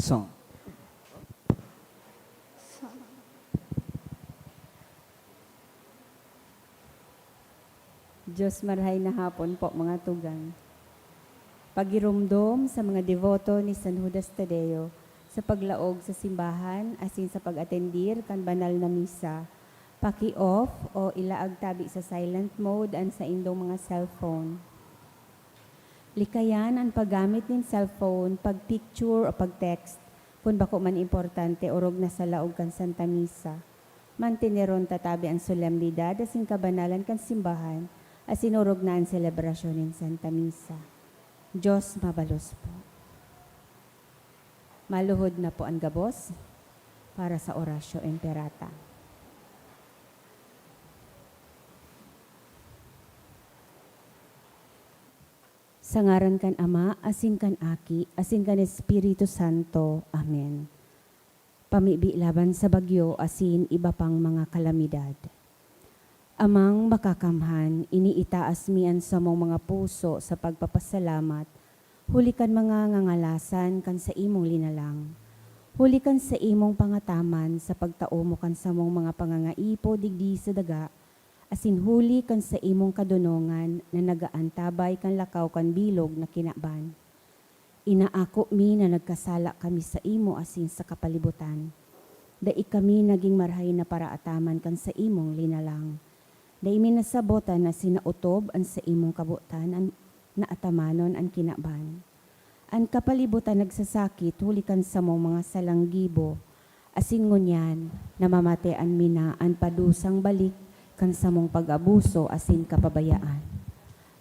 song. Diyos marhay na hapon po mga tugang. Pagirumdom sa mga devoto ni San Judas Tadeo sa paglaog sa simbahan asin sa pag-atendir kan banal na misa. Paki-off o ilaag tabi sa silent mode and sa indong mga cellphone. Likayan ang paggamit ng cellphone, pag-picture o pag-text kung bako man importante orog na sa laog kan Santa Misa. Mantineron tatabi ang solemnidad asin kabanalan kan simbahan asin orog na ang selebrasyon ng Santa Misa. Diyos mabalos po. Maluhod na po ang gabos para sa orasyo imperata. Sa ngaran kan Ama, asin kan Aki, asin kan Espiritu Santo. Amen. Pamibi laban sa bagyo, asin iba pang mga kalamidad. Amang makakamhan, iniitaas mian sa mong mga puso sa pagpapasalamat, huli kan mga ngangalasan kan sa imong linalang. Huli kan sa imong pangataman sa pagtao mo kan sa mong mga pangangaipo digdi sa daga, asin huli kan sa imong kadunongan na nagaantabay kan lakaw kan bilog na kinaban. Inaako mi na nagkasala kami sa imo asin sa kapalibutan. Dai kami naging marhay na paraataman kan sa imong linalang. Dai mi nasabotan na sinautob an sa imong kabutan na atamanon an kinaban. An kapalibutan nagsasakit huli kan sa mong mga salanggibo, asin ngunyan namamatean mi na an padusang balik kan sa mong pag-abuso asin kapabayaan.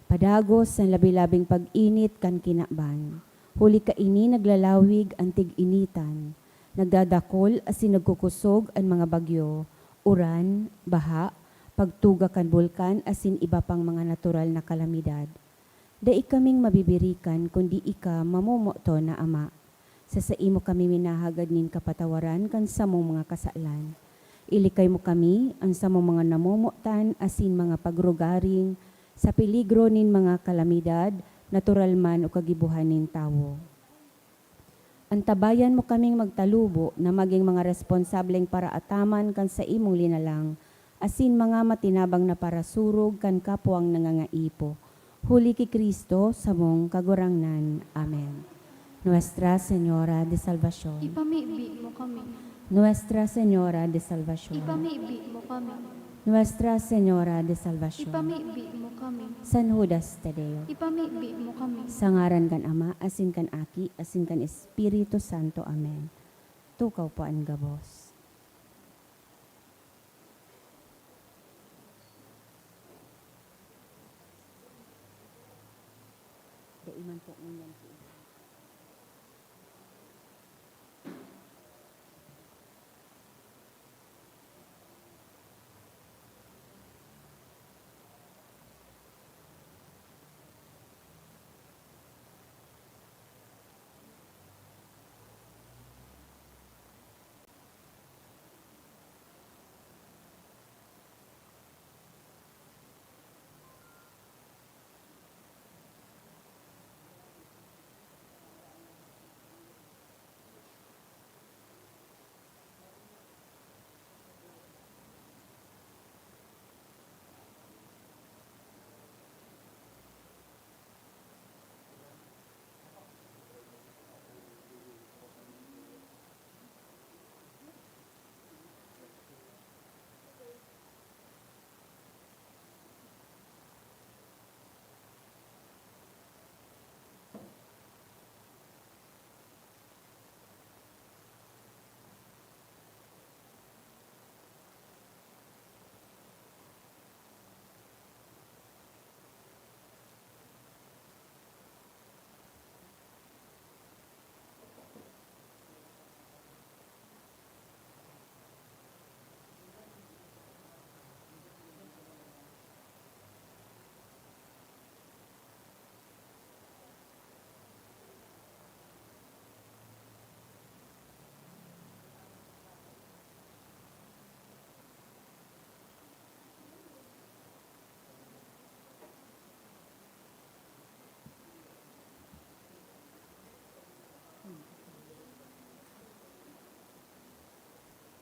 Padagos ang labi-labing pag-init kan kinaban. Huli ka ini naglalawig ang tig-initan. Nagdadakol asin nagkukusog ang mga bagyo, uran, baha, pagtuga kan bulkan asin iba pang mga natural na kalamidad. Dai kaming mabibirikan kundi ika mamumuto na Ama. Sa imo kami minahagad nin kapatawaran kan sa mong mga kasalan. Ilikay mo kami ang sa mong mga namumutan asin mga pagrugaring sa peligro nin mga kalamidad, natural man o kagibuhan nin tawo. Antabayan mo kaming magtalubo na maging mga responsableng para ataman kan sa imong linalang, asin mga matinabang na para surog kan kapwang nangangaipo. Huli ki Kristo sa mong kagurangnan. Amen. Nuestra Señora de Salvación. Ipamibi mo kami. Nuestra Señora de Salvación. Ipamibi mo kami. Nuestra Señora de Salvación. Ipamibi mo kami. San Judas Tadeo. Ipamibi mo kami. Sa ngaran kan Ama, asin kan Aki, asin kan Espiritu Santo. Amen. Tukaw po ang gabos. Daiman po ngunyan po.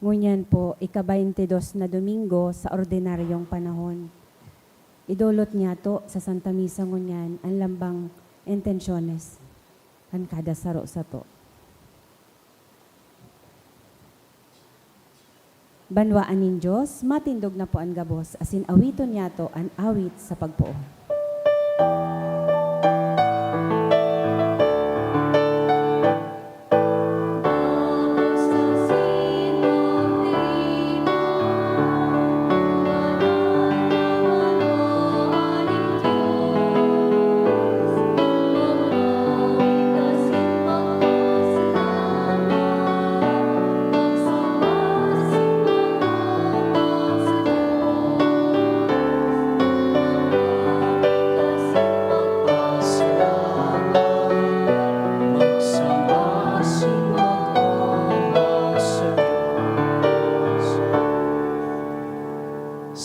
Ngunyan po, ika-22 na Domingo sa ordinaryong panahon. Idulot niya to sa Santa Misa ngunyan ang lambang intensyones. Kan kada saro sa to. Banwaan nin Diyos, matindog na po ang gabos, asin awiton niya to ang awit sa pagpuo.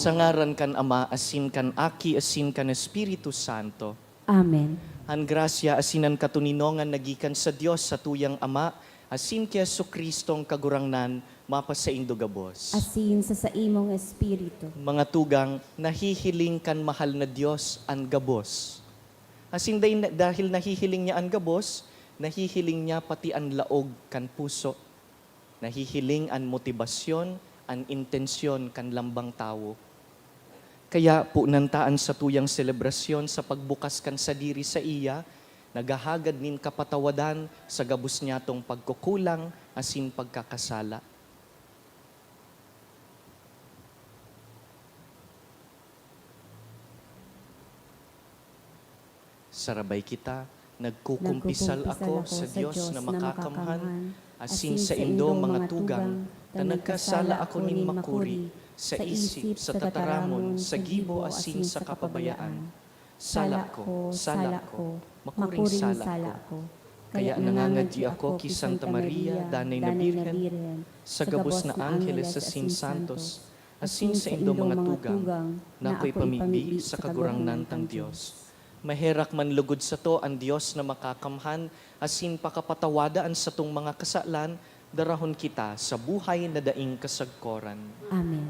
Sangaran kan Ama, asin kan Aki, asin kan Espiritu Santo. Amen. Ang grasya asinan katuninongan nagikan sa Dios sa tuyang Ama, asin kay Jesucristong kagurangnan, mapasaindo gabos. Asin sa imong espiritu. Mga tugang, nahihiling kan mahal na Dios ang gabos. Asin dahil nahihiling niya ang gabos, nahihiling niya pati ang laog kan puso. Nahihiling ang motibasyon, ang intensyon kan lambang tao. Kaya punantaan sa tuyang selebrasyon sa pagbukas kan sa diri sa iya, nagahagad nin kapatawadan sa gabos niya tong pagkukulang asin pagkakasala. Sarabay kita, nagkukumpisal ako sa Diyos na makakamhan, asin sa indo mga tugang, na nagkasala ako nin makuri, sa isip, sa tataramon, sa gibo, asin sa kapabayaan. Sala ko, makuring sala ko. Kaya nangangadyi ako ki Santa Maria, danay na Birhen, sa gabos na Angeles asin Santos, asin sa indo mga tugang, na ako'y pamigbi sa kagurangnan tang Diyos. Maherak man lugod sa to ang Diyos na makakamhan, asin pakapatawadaan sa tong mga kasalan, darahon kita sa buhay na daing kasagkoran. Amen.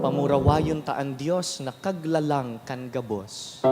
Pamurawayon ta ang Diyos na kaglalang kan gabos.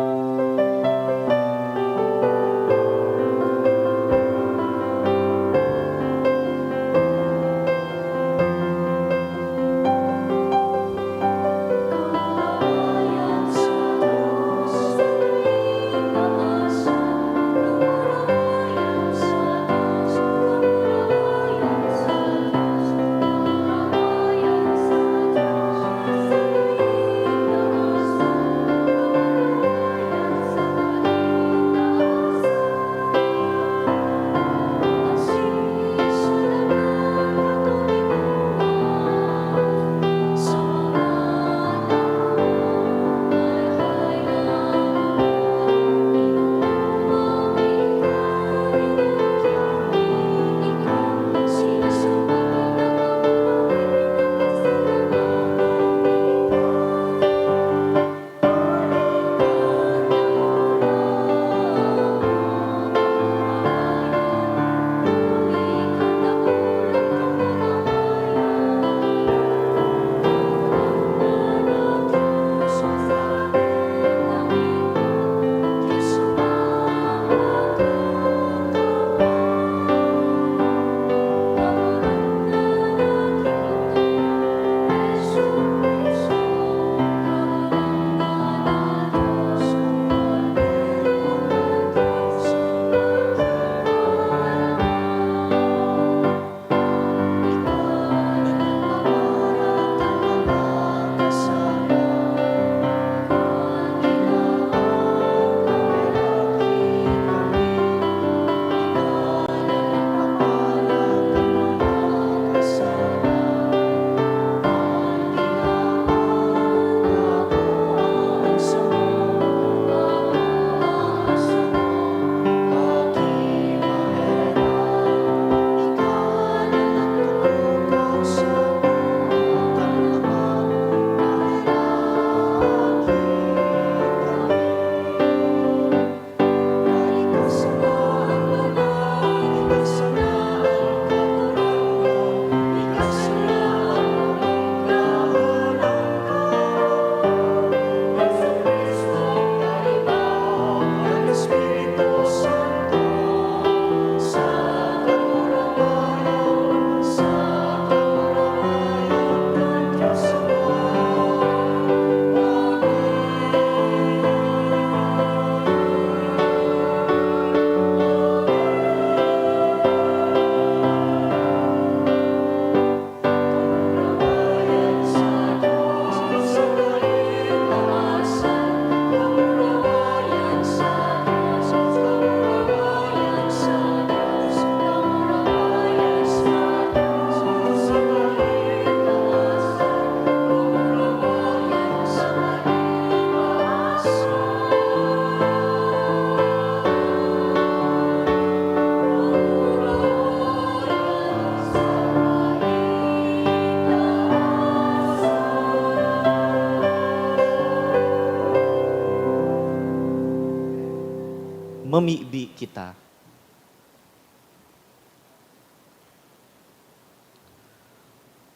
mamibi kita.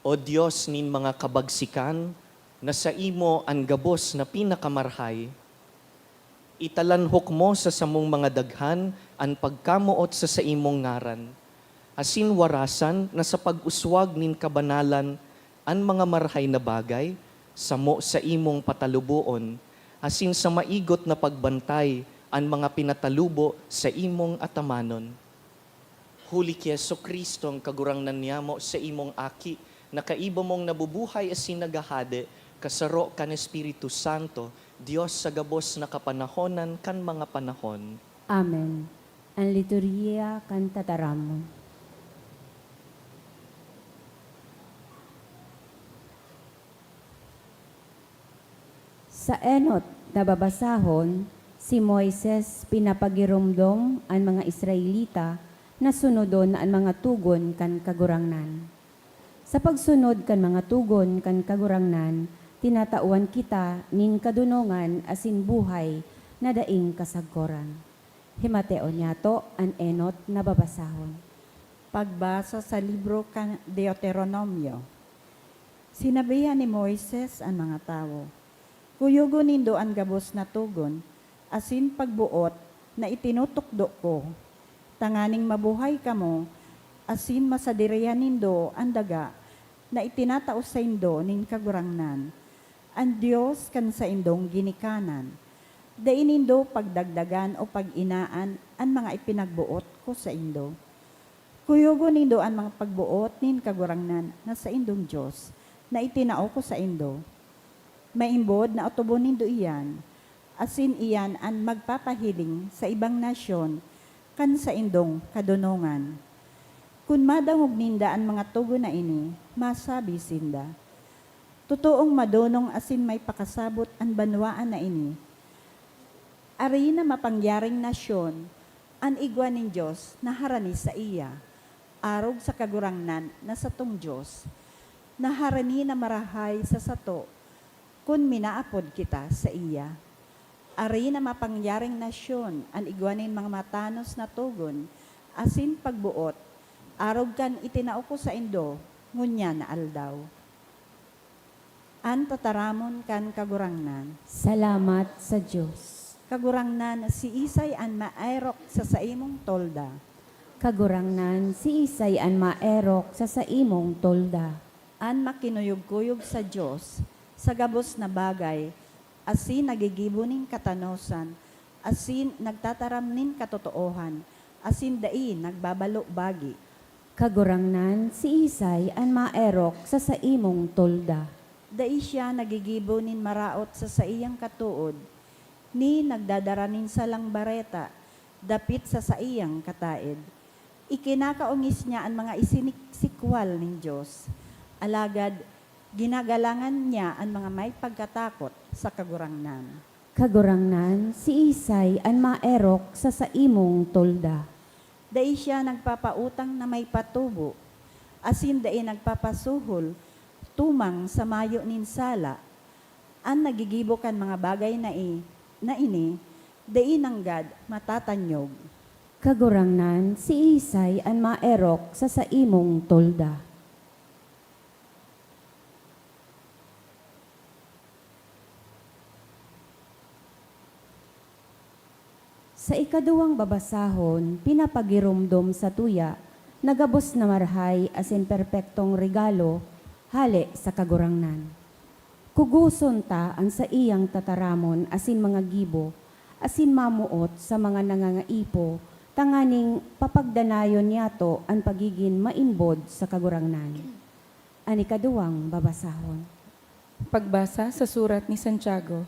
O Diyos nin mga kabagsikan, na sa imo ang gabos na pinakamarhay, italanhok mo sa samong mga daghan ang pagkamuot sa imong ngaran, asin warasan na sa pag-uswag nin kabanalan ang mga marhay na bagay, samo sa imong patalubuon, asin sa maigot na pagbantay ang mga pinatalubo sa imong atamanon. Huli ki Jesu-Kristo ang kagurangnan niyamo sa imong aki, na kaiba mong nabubuhay asin nagahade, kasaro kan Espiritu Santo, Diyos sa gabos na kapanahonan kan mga panahon. Amen. Ang liturhiya kan tataramon. Sa enot na babasahon, si Moises pinapagirumdom ang mga Israelita na sunodon ang mga tugon kan kagurangnan. Sa pagsunod kan mga tugon kan kagurangnan, tinatauan kita nin kadunongan asin buhay na daing kasagkoran. Himateo niyato an enot na babasahon. Pagbasa sa libro kan Deuteronomio. Sinabihan ni Moises ang mga tao, kuyugon nindo ang gabos na tugon, asin pagbuot na itinutukdo ko, tanganing mabuhay kamo, asin masadirian nindo ang daga na itinataos sa indo nin kagurangnan. Ang Diyos kan sa indong ginikanan. Dain nindo pagdagdagan o pag-inaan ang mga ipinagbuot ko sa indo. Kuyugo nindo ang mga pagbuot nin kagurangnan na sa indong Diyos na itinao ko sa indo. Maimbod na utubon nindo iyan, asin iyan ang magpapahiling sa ibang nasyon kan sa indong kadunungan. Kung madangog ninda ang mga tugon na ini, masabi sinda, totoong madunong asin may pakasabot ang banwaan na ini. Ari na mapangyaring nasyon, ang igwa nin Diyos na harani sa iya, arog sa kagurangnan na satong Diyos, na harani na marahay sa sato, kun minaapod kita sa iya. Ari na mapangyaring nasyon, ang igwa nin mga matanos na tugon, asin pagbuot, arog kan itinao ko sa indo, ngunya na aldaw. An tataramon kan kagurangnan. Salamat sa Diyos. Kagurangnan si Isay an maerok sa saimong tolda. Kagurangnan si Isay an maerok sa saimong tolda. An makinuyog-kuyog sa Diyos, sa gabos na bagay, asin nagigibo nin katanosan, asin nagtataram nin katotoohan, asin dai nagbabalo bagi. Kagurangnan si Isay an maerok sa saimong tolda. Dai siya nagigibo nin maraot sa saiyang katuod, ni nagdadaranin sa langbareta, dapit sa saiyang kataed. Ikinakaungis niya ang mga isinisikwal ng Diyos. Alagad, ginagalangan niya ang mga may pagkatakot sa kagurangnan. Kagurangnan si Isay an maerok sa saimong tolda. Dai siya nagpapautang na may patubo, asin dai nagpapasuhol, tumang sa mayo nin sala. An nagigibo kan mga bagay na ini, dai nanggad matatanyog. Kagurangnan si Isay an maerok sa saimong tolda. Sa ikaduwang babasahon, pinapagirumdom sa tuya, nagabos na marhay asin perpektong regalo, hali sa kagurangnan. Kuguson ta ang sa iyang tataramon asin mga gibo, asin mamuot sa mga nangangaipo, tanganing papagdanayon niyato ang pagiging maimbod sa kagurangnan. Ang ikaduwang babasahon. Pagbasa sa surat ni Santiago,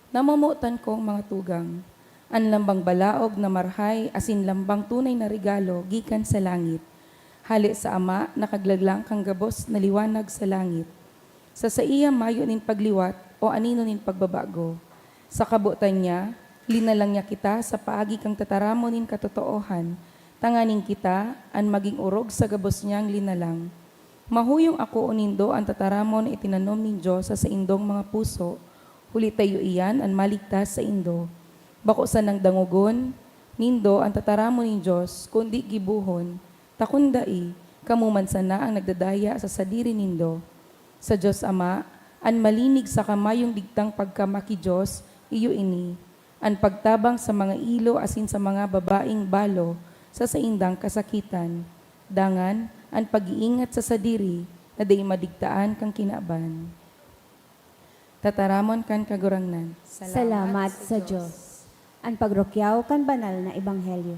namamutan ko ang mga tugang, ang lambang balaog na marhay asin lambang tunay na regalo gikan sa langit. Hali sa Ama nakaglaglang kang gabos na liwanag sa langit. Sa iya mayo nin pagliwat o anino nin pagbabago. Sa kabutan niya, linalang niya kita sa paagi kang tataramo nin katotoohan. Tanganing kita ang maging urog sa gabos niyang linalang. Mahuyong ako unindo ang tataramon itinanom ni Diyos sa indong mga puso. Huli tayo iyan ang maligtas sa indo. Bako sa nang dangugon, Nindo ang tataramo ni Diyos, kundi gibuhon, takundai, kamuman sana ang nagdadaya sa sadiri nindo. Sa Diyos Ama, an malinig sa kamayong digtang pagkamaki Diyos, iyo ini, an pagtabang sa mga ilo asin sa mga babaing balo, sa saindang kasakitan. Dangan, an pag-iingat sa sadiri, na day madigtaan kang kinaban. Tataramon kan kagurangnan. Salamat sa Diyos. Ang pagrokyaw kan banal na ebanghelyo.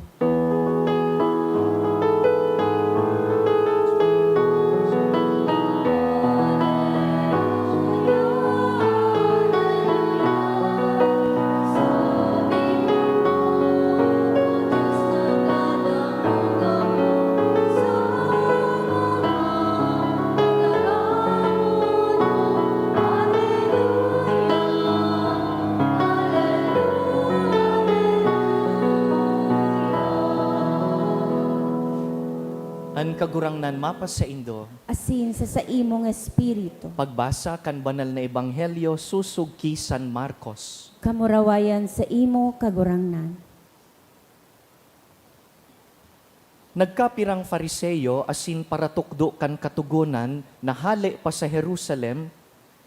An kagurangnan mapas sa Indo, Asin sa imong espiritu. pagbasa kan banal na ebanghelyo susug ki San Marcos. Kamurawayan sa imo kagurangnan. Nagkapirang fariseyo asin paratukdo kan katugunan na hali pa sa Jerusalem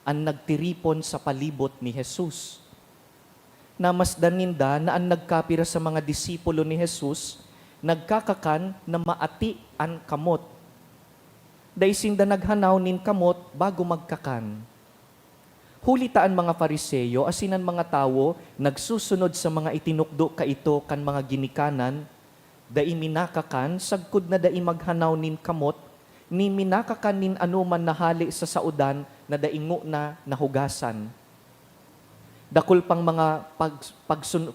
ang nagtiripon sa palibot ni Jesus. Namasdan ninda na ang nagkapira sa mga disipulo ni Jesus nagkakakan na maati ang kamot. Daisinda naghanaw nin kamot bago magkakan. Hulitaan mga fariseyo asinan mga tawo nagsusunod sa mga itinukdo kaito kan mga ginikanan, dai minakakan sagkud na dai maghanaw nin kamot, ni minakakan nin anuman nahali sa saudan na daingo na nahugasan. Dakol pang mga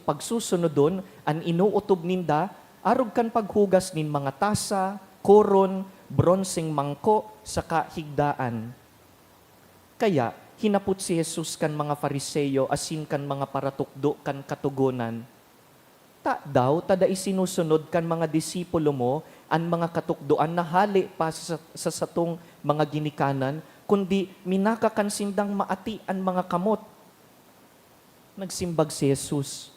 pagsusunodon an inuutob ninda arog kan paghugas nin mga tasa, koron, bronseng mangko, saka higdaan. Kaya, hinapot si Jesus kan mga fariseyo asin kan mga paratukdo kan katugunan. Ta daw, tada isinusunod kan mga disipulo mo, ang mga katukdoan na hali pa sa satong mga ginikanan, kundi minakakan sindang maati ang mga kamot. Nagsimbag si Jesus.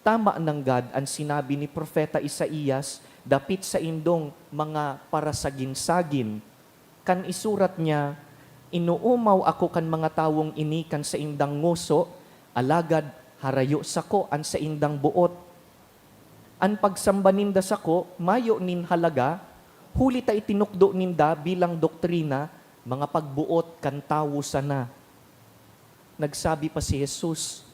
Tama ng God ang sinabi ni Propeta Isaías, dapit sa indong mga parasaginsagin. Kan isurat niya, inuumaw ako kan mga tawong ini kan sa indang nguso, alagad harayo sako an sa indang buot. An pagsamba ninda sako, mayo nin halaga, huli ta itinukdo ninda bilang doktrina, mga pagbuot kan tawo sana. Nagsabi pa si Jesus,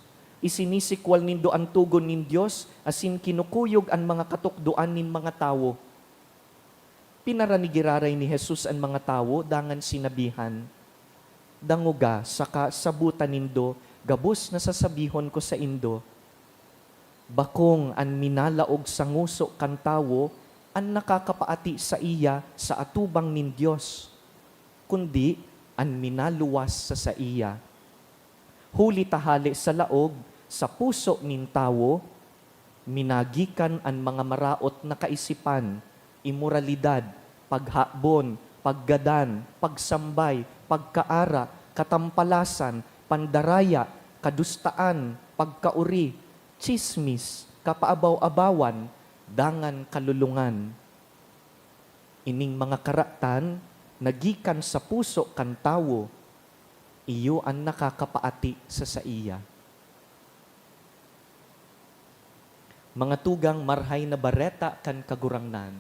isinisikwal nindo ang tugon nin Diyos, asin kinukuyog ang mga katukduan nin mga tawo. Pinaranigiraray ni Jesus ang mga tawo, dangan sinabihan, danguga, saka sabutan nindo, gabos na sasabihon ko sa indo, bakong an minalaog sa nguso kan tawo, an nakakapaati sa iya sa atubang nin Diyos, kundi an minaluwas sa iya. Huli tahali sa laog, sa puso nin tawo, minagikan ang mga maraot na kaisipan, imoralidad, paghabon, paggadan, pagsambay, pagkaara, katampalasan, pandaraya, kadustaan, pagkauri, chismis, kapaabaw-abawan, dangan kalulungan. Ining mga karatan, nagikan sa puso kan tawo, iyo ang nakakapaati sa iya. Mga tugang marhay na bareta kan kagurangnan.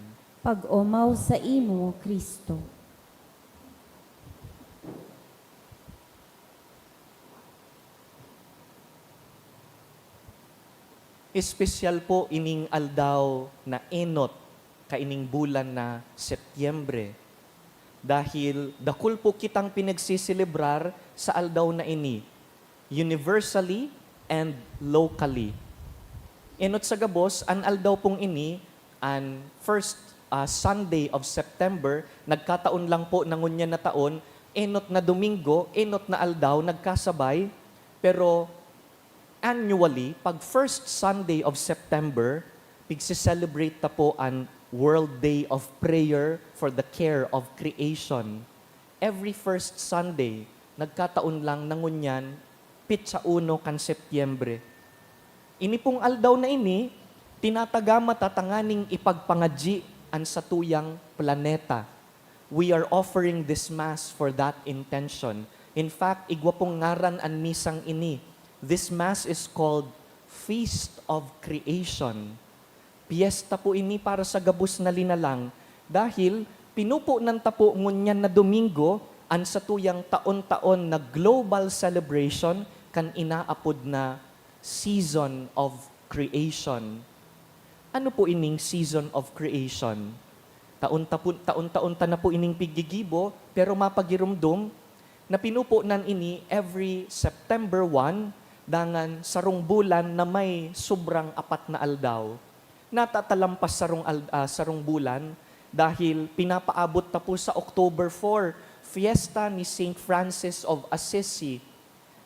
Pag-umaw sa imo, Kristo. Espesyal po ining aldaw na enot kaining bulan na Setyembre. Dahil dakul po kitang pinagsiselebrar sa aldaw na ini, universally and locally. Enot sa gabos, an aldaw pong ini, an first Sunday of September, nagkataon lang po nangunya na taon, enot na Domingo, enot na aldaw, nagkasabay, pero annually, pag first Sunday of September, pigsi-celebrate ta po an World Day of Prayer for the Care of Creation. Every first Sunday, nagkataon lang nangunyan, pitsa 1 kan Setyembre. Ini pong aldaw na ini, tinatagama tatanganing ipagpangadji ang satuyang planeta. We are offering this Mass for that intention. In fact, igwa pong ngaran ang misang ini. This Mass is called Feast of Creation. Piyesta po ini para sa gabos na linalang dahil pinupo ng tapo ngunyan na Domingo ang satuyang taon-taon na global celebration kan inaapod na Season of Creation. Ano po ining Season of Creation? Taon-taon na po ining pigigibo, pero mapagirumdum na pinupo nan ini every September 1, dangan sarong bulan na may sobrang apat na aldaw. Natatalampas sarong bulan dahil pinapaabot ta po sa October 4, fiesta ni Saint Francis of Assisi.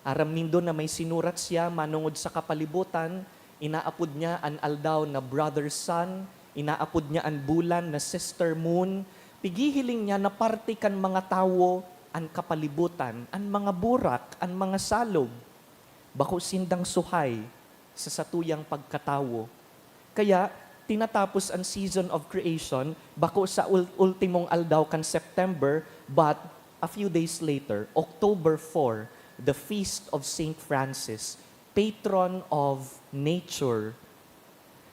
Aram nindo na may sinurat siya manungod sa kapalibutan, inaapod niya an aldaw na brother sun, inaapod niya an bulan na sister moon, pigihiling niya na parte kan mga tawo an kapalibutan, an mga burak, an mga salog, bako sindang suhay sa satuyang pagkatawo. Kaya, tinatapos ang season of creation, bako sa ultimong aldaw kan September, but a few days later, October 4, the Feast of Saint Francis, patron of nature.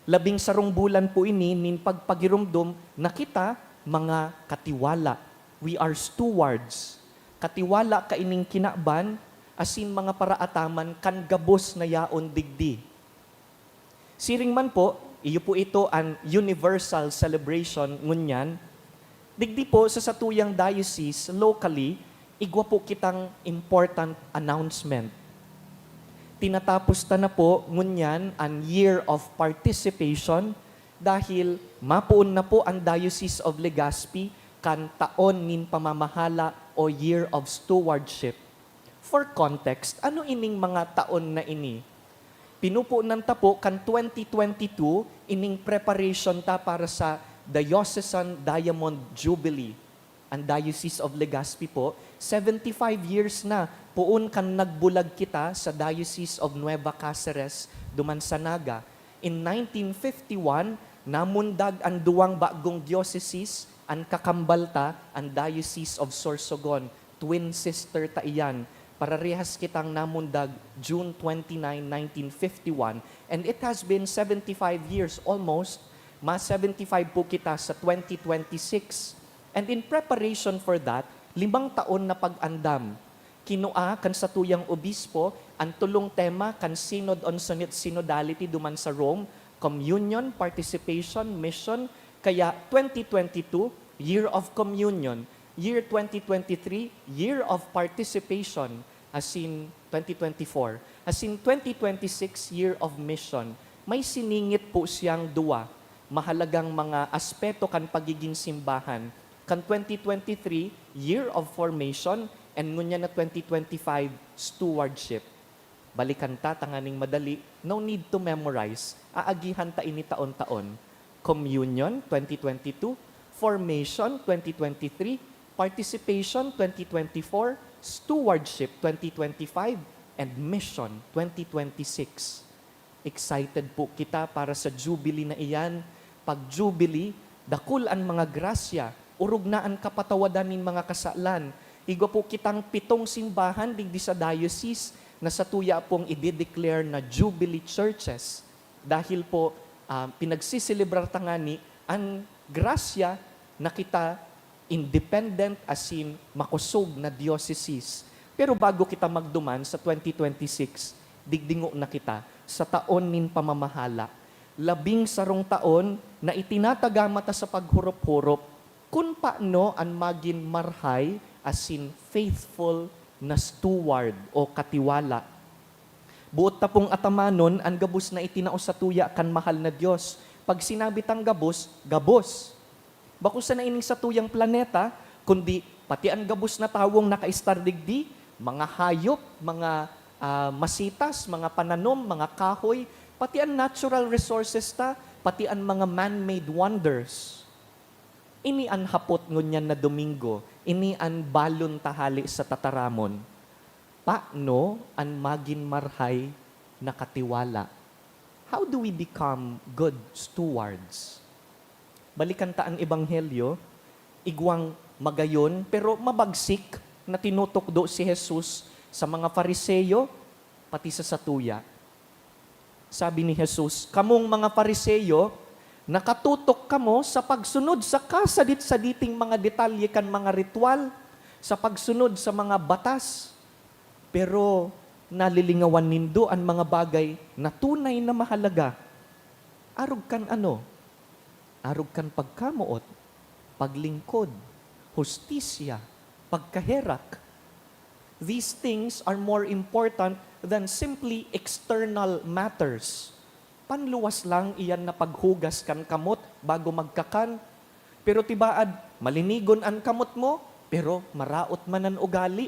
11 bulan po ini, nin pagpagirumdum, na kita, mga katiwala. We are stewards. Katiwala ka ining kinaban, asin mga paraataman, kan gabos na yaon digdi. Siring man po, iyo po ito ang universal celebration ngunyan. Digdi po sa satuyang diocese, locally, igwa po kitang important announcement. Tinatapos ta na po ngunyan ang year of participation dahil mapuon na po ang Diocese of Legazpi kan taon nin pamamahala o year of stewardship. For context, ano ining mga taon na ini? Pinupo ng tapo kan 2022 ining preparation ta para sa Diocesan Diamond Jubilee. Ang Diocese of Legazpi po, 75 years na puon kan nagbulag kita sa Diocese of Nueva Cáceres, Dumansanaga. In 1951, namundag ang duwang bagong diocese, ang kakambalta, ang Diocese of Sorsogon. Twin sister ta iyan. Pararehas kitang namundag June 29, 1951. And it has been 75 years almost. Mas 75 po kita sa 2026. And in preparation for that, 5 taon na pag-andam. Kinua kan sa tuyang obispo, ang tulong tema kan Synod on Synodality duman sa Rome, communion, participation, mission. Kaya 2022, Year of Communion. Year 2023, Year of Participation. As in 2024. As in 2026, Year of Mission. May siningit po siyang dua. Mahalagang mga aspeto kan pagiging simbahan. Kan 2023, Year of Formation, and ngunya na 2025, Stewardship. Balikan ta, tanganing madali, no need to memorize. Aagihan ta ini taon-taon. Communion, 2022, Formation, 2023, Participation, 2024, Stewardship, 2025, and Mission, 2026. Excited po kita para sa Jubilee na iyan. Pag Jubilee, dakul ang mga grasya, urog na ang kapatawadan ng mga kasalan. Igwa po kitang 7 simbahan digdi sa diocese na sa tuya pong i-declare na Jubilee churches. Dahil po pinagsisilibrar tangani ang grasya na kita independent as in makusog na dioceses. Pero bago kita magduman sa 2026, digdingo na kita sa taon nin pamamahala. 11 taon na itinatagamata sa paghurup-hurup kung paano ang maging marhay as in faithful na steward o katiwala. Buot ta pong atamanon ang gabos na itinao sa tuya kan mahal na Diyos. Pag sinabi tang gabos, gabos. Bako sa naining sa tuyang planeta, kundi pati ang gabos na tawong naka-star digdi, mga hayop, mga masitas, mga pananom, mga kahoy, pati ang natural resources ta, pati ang mga man-made wonders. Ini ang hapot ngunyan na Domingo, ini ang balon tahali sa tataramon. Paano ang magin marhay na katiwala? how do we become good stewards? Balikan ta ang ebanghelyo, igwang magayon, pero mabagsik na tinutukdo si Jesus sa mga Fariseyo, pati sa satuya. Sabi ni Jesus, kamong mga Fariseyo, nakatutok kamo sa pagsunod sa kasadit-saditing mga detalye kan mga ritual, sa pagsunod sa mga batas, pero nalilingawan nindo ang mga bagay na tunay na mahalaga. Arog kan ano? Arog kan pagkamuot, paglingkod, hustisya, pagkaherak. These things are more important than simply external matters. Panluwas lang iyan na paghugas kan kamot bago magkakan. Pero tibaad, malinigon ang kamot mo, pero maraot man ang ugali.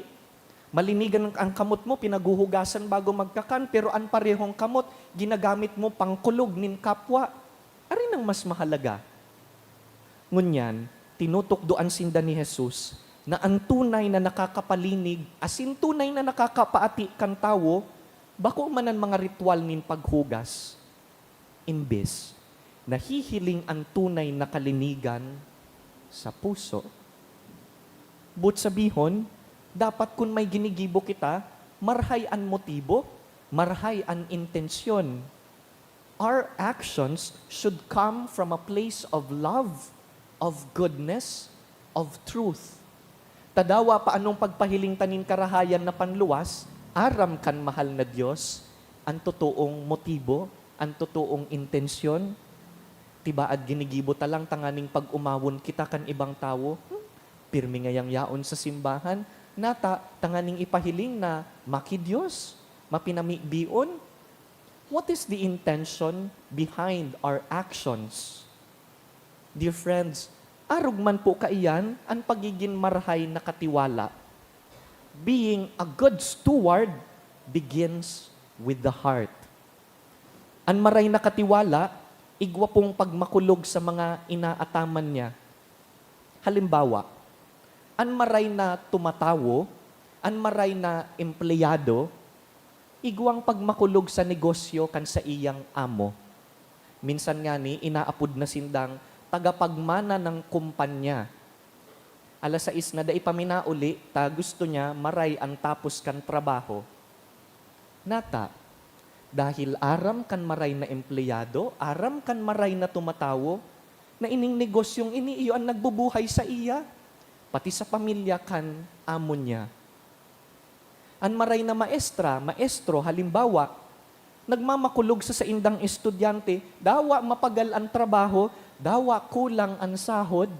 Malinigan ang kamot mo, pinaguhugasan bago magkakan, pero ang parehong kamot, ginagamit mo pangkulog nin kapwa. Arin ang mas mahalaga. Ngunyan, tinutukdoan sinda ni Jesus na ang tunay na nakakapalinig, asin tunay na nakakapaati kan tawo, bako man ang mga ritual nin paghugas. Imbes, nahihiling ang tunay na kalinigan sa puso. But sabihon, dapat kung may ginigibo kita, marhay ang motibo, marhay ang intensyon. Our actions should come from a place of love, of goodness, of truth. Tadawa pa anong pagpahiling tanin karahayan na panluwas, aram kan mahal na Diyos, ang totoong motibo, ang totoong intensyon. Tibaad ginigibo talang tanganing pag-umawon kita kan ibang tao, pirmi ngayang yaon sa simbahan, nata tanganing ipahiling na maki Diyos, mapinamibion. What is the intention behind our actions? Dear friends, arog man po kaiyan ang pagiging marhay na katiwala. Being a good steward begins with the heart. Ang maray na katiwala, igwa pong pagmakulog sa mga inaataman niya. Halimbawa, ang maray na tumatawo, ang maray na empleyado, igwang pagmakulog sa negosyo kan sa iyang amo. Minsan nga ni, inaapod na sindang tagapagmana ng kumpanya. Alas 6 na da ipaminauli, ta gusto niya maray ang tapos kan trabaho. Nata, dahil aram kan maray na empleyado, aram kan maray na tumatawo, na ining negosyong ini iyo ang nagbubuhay sa iya, pati sa pamilya kan amo niya. Ang maray na maestro, halimbawa, nagmamakulog sa indang estudyante, dawa mapagal ang trabaho, dawa kulang ang sahod.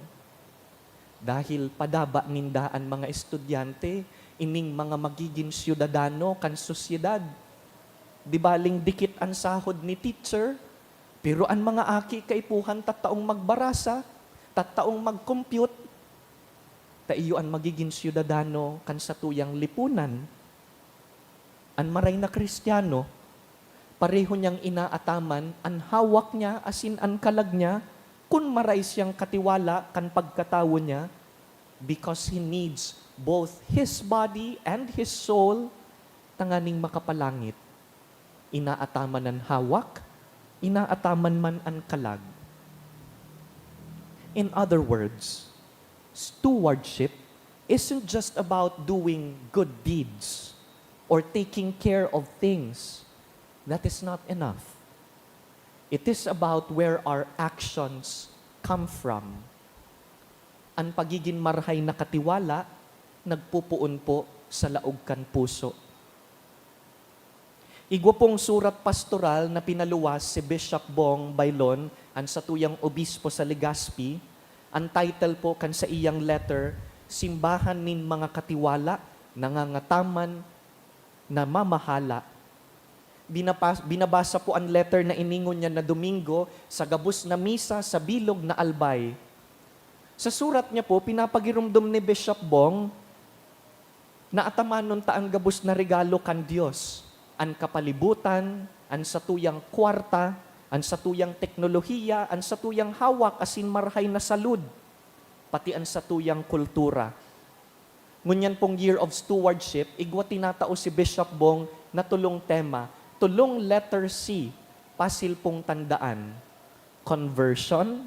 Dahil padaba nindaan mga estudyante, ining mga magiging siyudadano kan sosyedad. Di baling dikit ang sahod ni teacher, pero ang mga aki kaipuhan tattaong magbarasa, tattaong mag-compute, ta iyo ang magiging siyudadano kan sa tuyang lipunan. Ang maray na Kristiyano, pareho niyang inaataman, ang hawak niya, asin ang kalag niya, kung maray siyang katiwala kan pagkatawo niya, because he needs both his body and his soul, tanganing makapalangit. Inaataman ang hawak, inaataman man ang kalag. In other words, stewardship isn't just about doing good deeds or taking care of things. That is not enough. It is about where our actions come from. Ang pagiging marhay na katiwala, nagpupuon po sa laog kan puso. Igwa pong surat pastoral na pinaluwas si Bishop Bong Bailon, ang satuyang obispo sa Legazpi. Ang title po kan sa iyang letter, Simbahan nin mga katiwala, nangangataman, na mamahala. Binabasa po ang letter na iningon niya na Domingo sa gabos na misa sa Bilog na Albay. Sa surat niya po, pinapagirumdum ni Bishop Bong na atamanon ta ang gabos na regalo kan Diyos. Ang kapalibutan, ang satuyang kwarta, ang satuyang teknolohiya, ang satuyang hawak asin marhay na salud, pati ang satuyang kultura. Ngunyan pong Year of Stewardship, igwa tinatao si Bishop Bong na tulong tema, tulong letter C, pasil pong tandaan, conversion,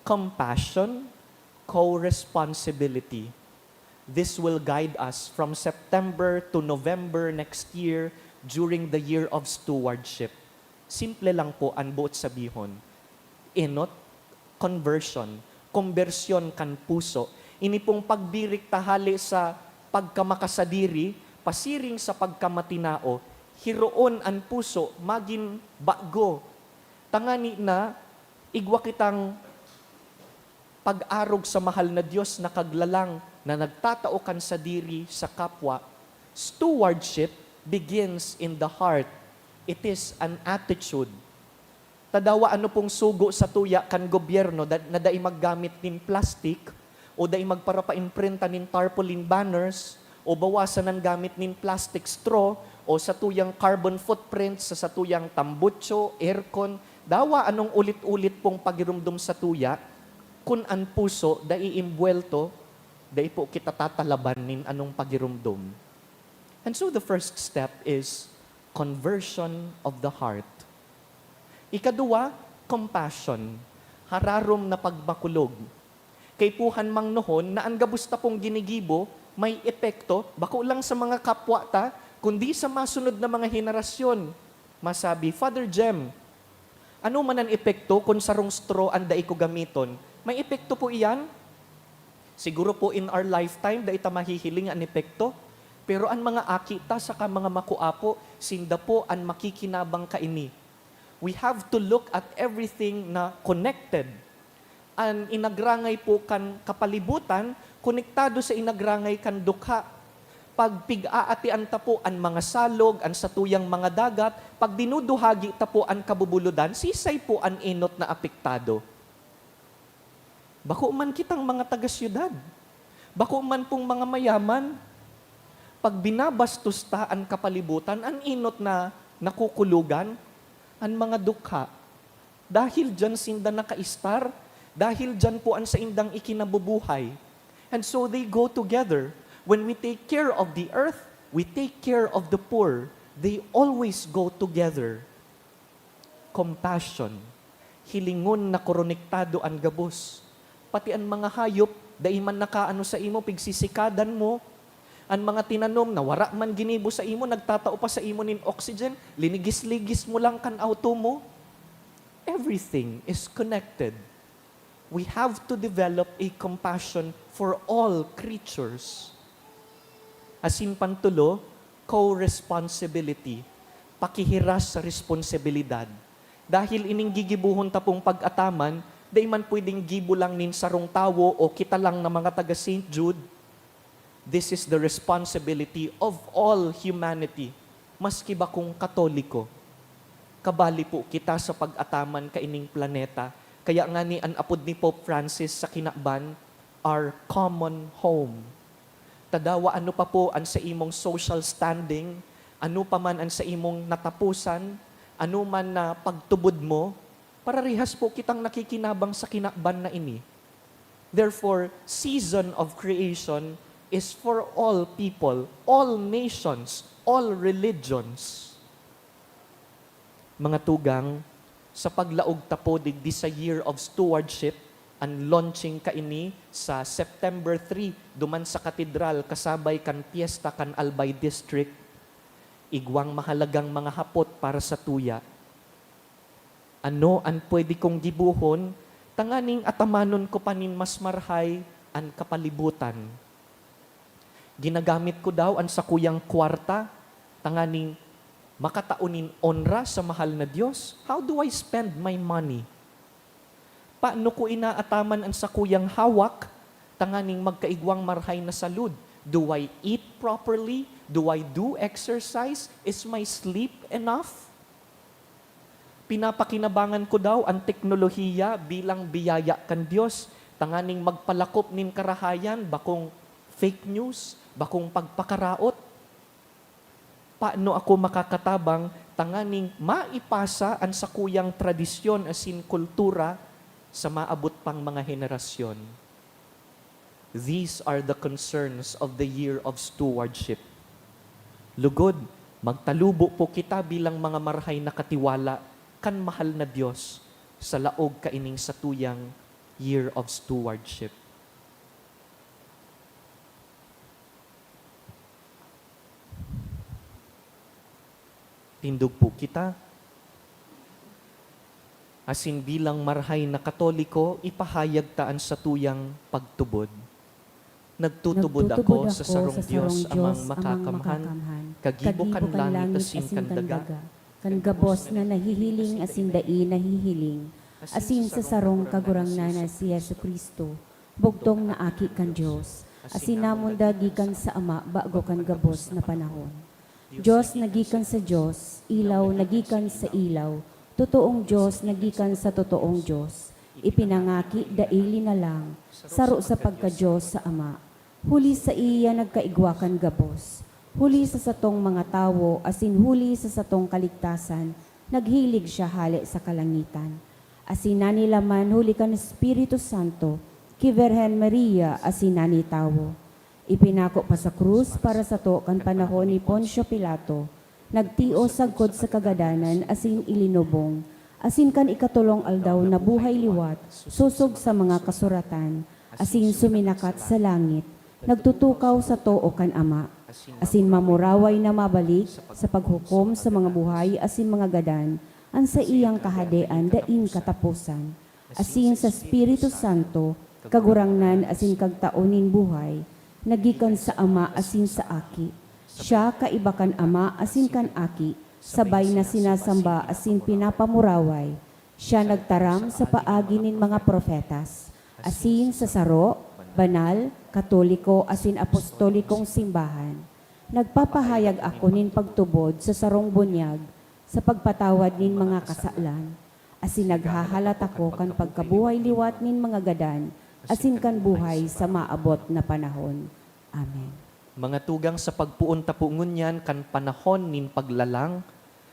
compassion, co-responsibility. This will guide us from September to November next year during the year of stewardship. Simple lang po ang buot sabihon. Enot, conversion, konbersyon kan puso. Ini pong pagbirik tahali sa pagkamakasadiri, pasiring sa pagkamatinao, hiroon ang puso, maging bago. Tangani na, igwa kitang pag-arog sa mahal na Diyos na kaglalang na nagtataukan sa diri sa kapwa. Stewardship begins in the heart. It is an attitude. Tadawa ano pong sugo sa tuya kan gobyerno na dai maggamit nin plastic o dai magparapainprinta nin tarpaulin banners o bawasan ang gamit nin plastic straw o sa tuyang carbon footprint sa tuyang tambutso, aircon. Dawa anong ulit-ulit pong pagirumdum sa tuya kun ang puso dai imbuelto, dai po kita tatalaban nin anong pagirumdum. And so the first step is conversion of the heart. Ikadua, compassion. Hararom na pagbakulog. Kay puhan mang nohon na ang gabusta pong ginigibo, may epekto, bako lang sa mga kapwa ta, kundi sa masunod na mga henerasyon. Masabi, Father Jem, ano man ang epekto kung sarong straw ang dai ko gamiton? May epekto po iyan? Siguro po in our lifetime, dai ta mahihiling ang epekto. Pero ang mga akita sa mga makuapo, sinda po ang makikinabang kaini. We have to look at everything na connected. Ang inagrangay po kan kapalibutan, konektado sa inagrangay kan dukha. Pag pig-aatian ta po ang mga salog, ang satuyang mga dagat, pag dinuduhagi ta po ang kabubuludan, sisay po ang enot na apektado. Bako man kitang mga taga-syudad. Bako man pong mga mayaman. Pag binabastos ta ang kapalibutan, ang enot na nakukulugan, ang mga dukha. Dahil dyan sinda naka-star, dahil dyan po ang sa indang ikinabubuhay. And so they go together. When we take care of the earth, we take care of the poor. They always go together. Compassion. Hilingon na koronektado ang gabos. Pati ang mga hayop, dahil man nakaano sa imo, pigsisikadan mo, ang mga tinanom na wara man ginibo sa imo, nagtatao pa sa imo nin oxygen, linigis-ligis mo lang kan auto mo. Everything is connected. We have to develop a compassion for all creatures. Asin pantulo, co-responsibility. Pakihiras sa responsibilidad. Dahil ining gigibuhon ta pong pag-ataman, day man pwedeng gibo lang nin sarong tawo o kita lang na mga taga St. Jude. This is the responsibility of all humanity. Maski ba kung Katoliko. Kabali po kita sa pag-ataman kaining planeta. Kaya nga ni ang apod ni Pope Francis sa kinakban, our common home. Tadawa ano pa po ang sa imong social standing, ano pa man ang sa imong natapusan, ano man na pagtubod mo, pararihas po kitang nakikinabang sa kinakban na ini. Therefore, season of creation is for all people, all nations, all religions. Mga tugang, sa paglaog tapo digdi sa year of stewardship, ang launching kaini sa September 3, duman sa katedral, kasabay kan piyesta kan Albay District, igwang mahalagang mga hapot para sa tuya. Ano ang pwede kong gibuhon, tanganing atamanon ko panin mas marhay ang kapalibutan. Ginagamit ko daw ang sakuyang kwarta, tanganing makataunin onra sa mahal na Diyos. How do I spend my money? Paano ko inaataman ang sakuyang hawak, tanganing magkaigwang marhay na salud? Do I eat properly? Do I do exercise? Is my sleep enough? Pinapakinabangan ko daw ang teknolohiya bilang biyaya kan Diyos, tanganing magpalakop nin karahayan, bakong fake news, bakong pagpakaraot. Paano ako makakatabang, tanganing maipasa ang sakuyang tradisyon asin kultura sa maabot pang mga henerasyon. These are the concerns of the year of stewardship. Lugod, magtalubo po kita bilang mga marhay na katiwala kan mahal na Dios sa laog kaining satuyang year of stewardship. Tindog po kita. Asin bilang marhay na Katoliko, ipahayag taan sa tuyang pagtubod. Nagtutubod ako sa sarong Diyos amang makakamhan, kagibukan langit asin kandaga, kan gabos na nahihiling asin dai nahihiling, asin sa sarong kagurangnan na si Yesu Kristo, bugtong na aki kan Diyos, asin namon dagikan sa Ama bago kan gabos na panahon. Diyos nagikan sa Diyos, ilaw nagikan sa ilaw, totoong Diyos nagikan sa totoong Diyos, ipinangaki daili na lang, saro sa pagka-Diyos sa Ama. Huli sa iya nagkaigwakan gabos, huli sa satong mga tawo, asin huli sa satong kaligtasan, naghilig siya hali sa kalangitan. Asin nanilaman huli kan Espiritu Santo, ki Virhen Maria, asin nanitawo. Ipinako pa sa krus para sa to kan panahon ni Poncio Pilato, nagtio sagkod sa kagadanan, asin ilinubong, asin kan ikatulong aldaw na buhay liwat, susog sa mga kasuratan, asin suminakat sa langit, nagtutukaw sa too kan Ama, asin mamuraway na mabalik sa paghukom sa mga buhay asin mga gadan, an sa iyang kahadean daing katapusan, asin sa Espiritu Santo, kagurangnan asin kagtaonin buhay, nagikan sa Ama asin sa Aki. Siya kaiba kan Ama asin kan Aki, sabay na sinasamba asin pinapamuraway. Siya nagtaram sa paagi nin mga profetas, asin sa saro, banal, katoliko, asin apostolikong simbahan. Nagpapahayag ako nin pagtubod sa sarong bunyag, sa pagpatawad nin mga kasalan. Asin naghahalat ako kan pagkabuhay liwat nin mga gadan, asin kan buhay sa maabot na panahon. Amen. Mga tugang sa pagpuon tapungon yan, kan panahon nin paglalang,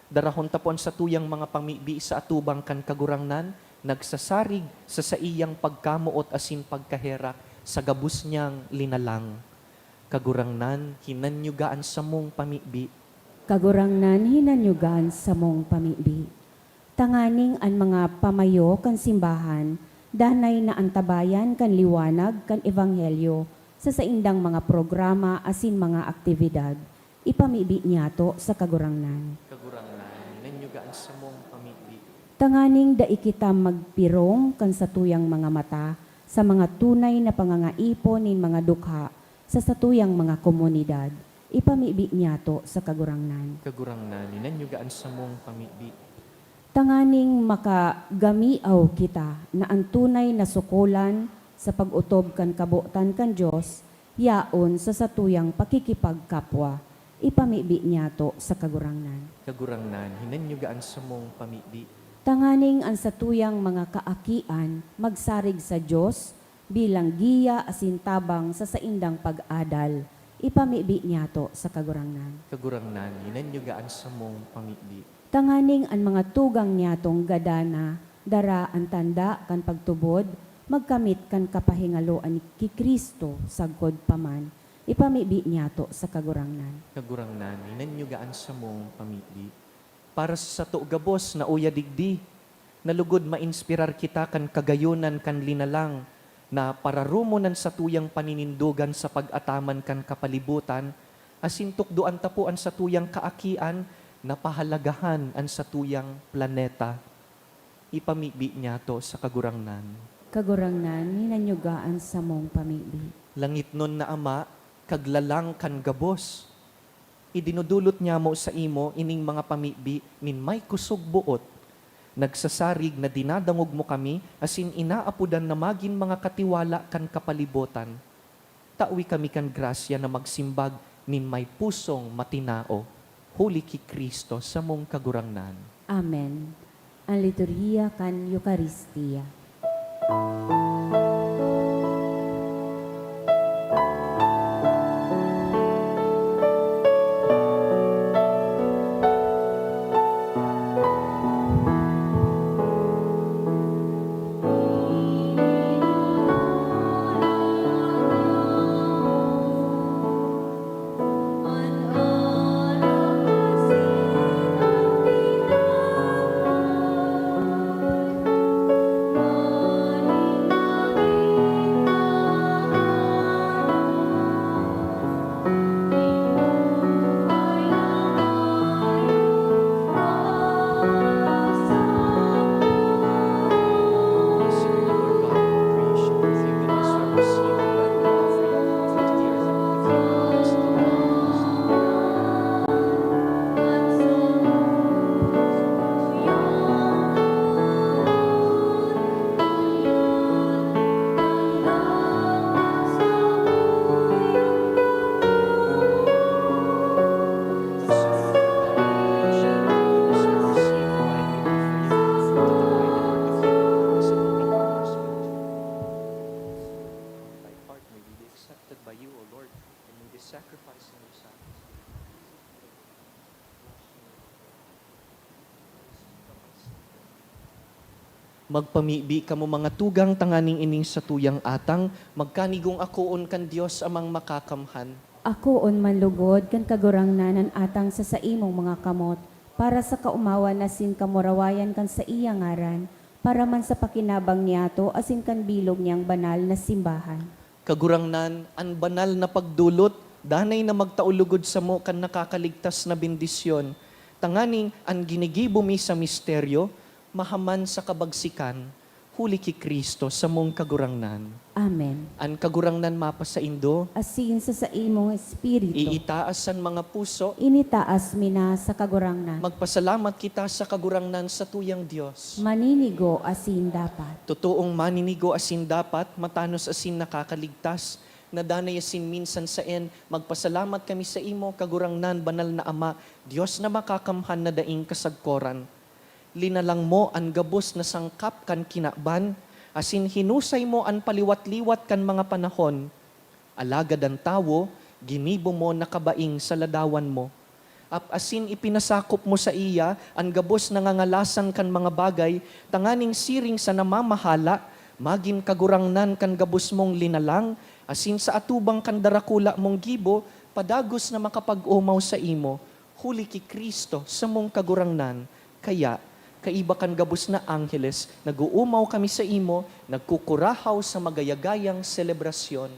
darahon tapon sa tuyang mga pamibi sa atubang kan kagurangnan, nagsasarig sa iyang pagkamuot asin pagkaherak, sa gabus niyang linalang. Kagurangnan, hinanyugaan sa mong pamibi. Kagurangnan hinanyugan sa mong pamibi. Tanganing an mga pamayo kan simbahan, danay na antabayan kan liwanag kan ebanghelyo, sa saindang mga programa asin mga aktibidad, ipamibi niya to sa kagurangnan. Kagurangnan, hinanyugaan sa mong pamibi. Tanganing dai kita magpirong kan sa tuyang mga mata, sa mga tunay na pangangaipon nin mga dukha sa satuyang mga komunidad, ipamibi niya to sa kagurangnan. Kagurangnan, hinanyugaan sa mong pamibi. Tanganing makagamiaw kita na ang tunay na sukulan sa pag-utob kan kabutan kan Diyos, yaon sa satuyang pakikipagkapwa, ipamibi niya to sa kagurangnan. Kagurangnan, hinanyugaan sa mong pamibi. Tanganing ang satuyang mga kaakian magsarig sa Diyos bilang giya asin tabang sa saindang pag-adal, ipamibi niya to sa kagurangnan. Kagurangnan, hinanyugaan sa mong pamibi. Tanganing ang mga tugang niya tong gadana, dara ang tanda kan pagtubod, magkamit kan kapahingaloan ki Kristo sagkod paman, ipamibi niya to sa kagurangnan. Kagurangnan, hinanyugaan sa mong pamibi. Para sa sato gabos na uya digdi, nalugod mainspirar kita kan kagayunan kan linalang, na pararumunan sa tuyang paninindugan sa pag-ataman kan kapalibutan, asin tukduan tapuan sa tuyang kaakian, na pahalagahan an sa tuyang planeta. Ipamibi niya to sa kagurangnan. Kagurangnan, hinanyugaan sa mong pamibi. Langit nun na Ama, kaglalang kan gabos. Idinudulot niya mo sa imo ining mga pamibi nin may kusog buot. Nagsasarig na dinadangog mo kami asin inaapudan na magin mga katiwala kan kapalibutan. Tawi kami kan grasya na magsimbag nin may pusong matinao. Huli ki Kristo sa mong kagurangnan. Amen. Ang liturhiya kan Eucharistia. Magpamibi kamo mga tugang tanganing ining sa tuyang atang, magkanigong akoon kan Dios amang makakamhan. Ako on manlugod kan kagurangnanan atang sa imong mga kamot, para sa kaumawan asin kamurawayan kan sa iyang ngaran, para man sa pakinabang niyato asin kan bilog niyang banal na simbahan. Kagurangnan, an banal na pagdulot, danay na magtaulugod sa mo kan nakakaligtas na bendisyon. Tanganing an ginigibo mi sa misteryo, mahaman sa kabagsikan, huli ki Kristo sa mong kagurangnan. Amen. An kagurangnan mapa sa Indo, Asin sa imong espiritu, iitaas ang mga puso, initaas mina sa kagurangnan. magpasalamat kita sa kagurangnan sa tuyang Diyos. Maninigo asin dapat. Totoong maninigo asin dapat, matanos asin nakakaligtas, nadanay asin minsan sa magpasalamat kami sa imo, kagurangnan, banal na Ama, Diyos na makakamhan na daing kasagkoran. Linalang mo ang gabos na sangkap kan kinakban, asin hinusay mo ang paliwat-liwat kan mga panahon. Alagad ang tawo, ginibo mo nakabaing sa ladawan mo. Asin ipinasakop mo sa iya ang gabos na ngangalasan kan mga bagay, tanganing siring sa namamahala, magin kagurangnan kan gabos mong linalang, asin sa atubang kan darakula mong gibo, padagos na makapag-umaw sa imo, huli ki Kristo sa mong kagurangnan. Kaya, kaiba kan gabos na angheles, nag-uumaw kami sa imo, nagkukurahaw sa magayagayang selebrasyon.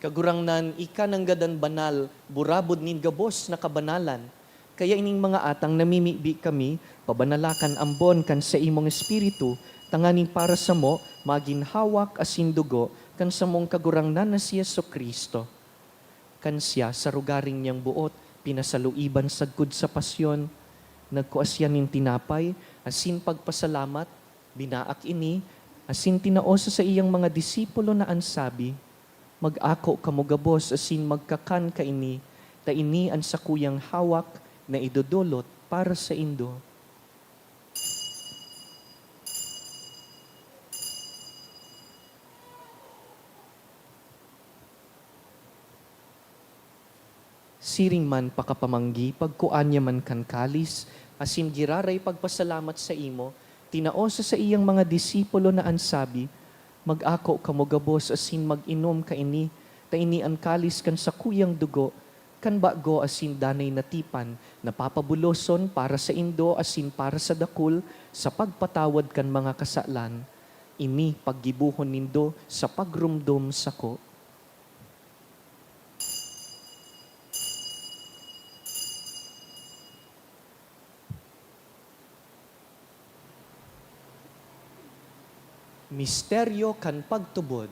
Kagurangnan, ika ng gadan banal, burabod nin gabos na kabanalan. Kaya ining mga atang namimibi kami, pabanalakan ambon kan sa imong espiritu, tanganing para sa mo, maginhawak asin dugo, kan sa mong kagurangnan na si Yesu Kristo. Kan siya sa rugaring niyang buot, pinasaluiban sagkod sa pasyon, nagkuasyan nin tinapay, asin pagpasalamat, binaak ini, asin tinaosa sa iyang mga disipulo na ansabi, mag-ako kamugabos asin magkakan ka ini, ta ini ang sakuyang hawak na idudulot para sa Indo. Siring man pakapamanggi, pagkuanya man kan kalis, asin giraray pagpasalamat sa imo, tinaosa sa iyang mga disipulo na ansabi, mag-ako kamugabos asin mag-inom ka ini, ta ini ang kalis kan sa kuyang dugo, kan bago asin danay natipan, napapabuloson para sa Indo asin para sa dakul, sa pagpatawad kan mga kasalan, ini paggibuhon nindo sa pagrumdum sako. Misteryo kan pagtubod.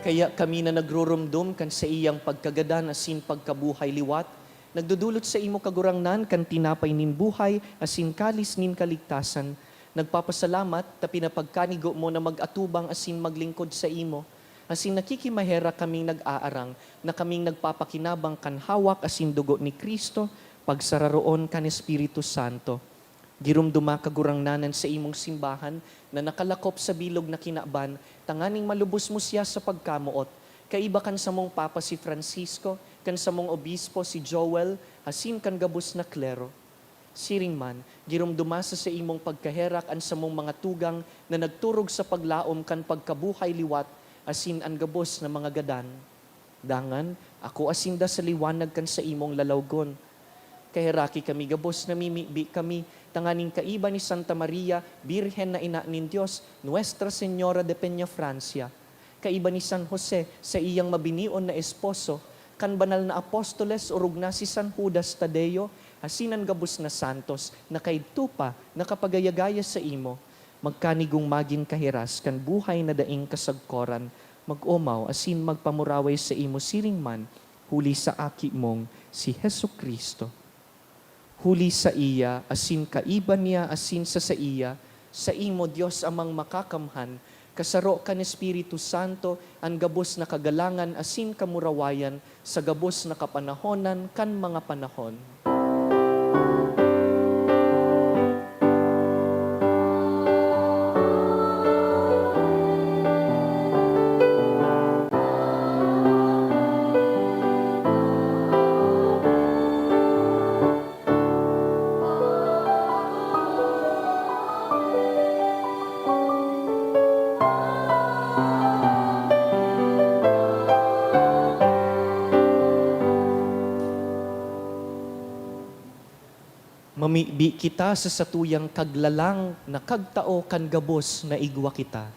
Kaya kami na nagrurumdum kan sa iyang pagkagadan asin pagkabuhay liwat, Nagdudulot sa imo kagurangnan kan tinapay nin buhay, asin kalis nin kaligtasan. Nagpapasalamat ta pinapagkanigo mo na mag-atubang asin maglingkod sa imo. Asin nakikimahera kaming nag-aarang na kaming nagpapakinabang kan hawak asin dugo ni Kristo, pagsararoon kan Espiritu Santo. Girumduma kagurangnanan sa imong simbahan na nakalakop sa bilog na kinaban, tanganing malubos mo siya sa pagkamuot. Kaiba kan sa mong Papa si Francisco, kan sa mong Obispo si Joel, asin kan gabos na klero. Siring man, girumduma sa imong pagkaherak an sa mong mga tugang na nagturog sa paglaom kan pagkabuhay liwat, asin an gabos na mga gadan. Dangan, ako asinda sa liwanag kan sa imong lalawgon. Kaheraki kami gabos na mimibi kami, tanganing kaiba ni Santa Maria, Birhen na ina nin Diyos, Nuestra Señora de Peña Francia. Kaiba ni San Jose sa iyang mabinion na esposo, kan banal na apostoles urog na si San Judas Tadeo, asinan gabos na santos, na kaidto pa, nakapagayagaya sa imo, magkanigong magin kahiras, kan buhay na daing kasagkoran, mag-umaw, asin magpamuraway sa imo siring man, huli sa aki mong si Hesu Kristo. Huli sa iya, asin kaiba niya, asin sa iya, sa imo Diyos amang makakamhan, kasaro kan Espiritu Santo, ang gabos na kagalangan, asin kamurawayan, sa gabos na kapanahonan, kan mga panahon. Mamibi kita sa satuyang kaglalang na kagtao kan gabos na igwa kita.